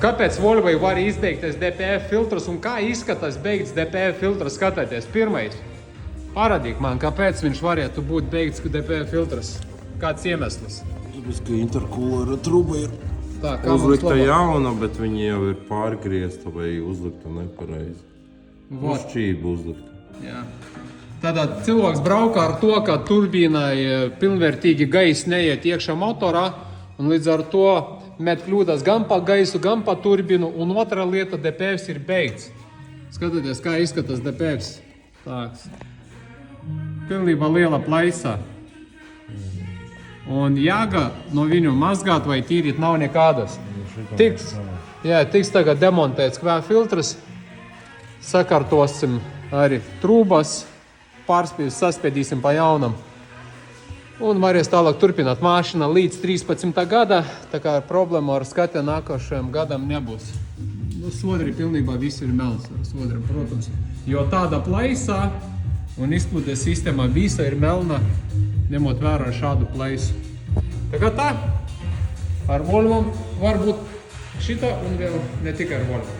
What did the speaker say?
kāpēc Volvai var izbeigties DPF filtrs un kā izskatās beigts DPF filtrs? Skatieties, pirmais. Parādīt man, kāpēc viņš varētu būt beigts DPF filtrs. Kāds iemesls? Tāpēc, ka interkulera truba ir uzlikta jauna, bet viņi jau ir pārgriezta vai uzlikta nepareizi. Uzšķība uzlikta. Jā. Tātad cilvēks braukā ar to, ka turbīnai pilnvērtīgi gaiss neiet iekšā motorā, un līdz ar to met kļūdas gan pa gaisu, gan pa turbīnu, un otra lieta DPF ir beigts. Skatieties, kā izskatās DPF. Tāks. Pilnībā liela plaisa. Un jāga no viņu mazgāt vai tīrīt nav nekādas. Tiks tagad demontēts kvēm filtrs, sakārtosim arī trūbas, saspiedīsim pa jaunam. Un varēs tālāk turpināt mašīna līdz 13. gada, tā kā problēma ar skati nākošajam gadam nebūs. Sodri pilnībā viss ir melns ar sodriem, protams. Jo tāda plaisa un izplūdes sistēma visa ir melna, ņemot vērā šādu plaisu. Tā kā tā, ar Volvo var būt šita un vēl ne tikai ar Volvo.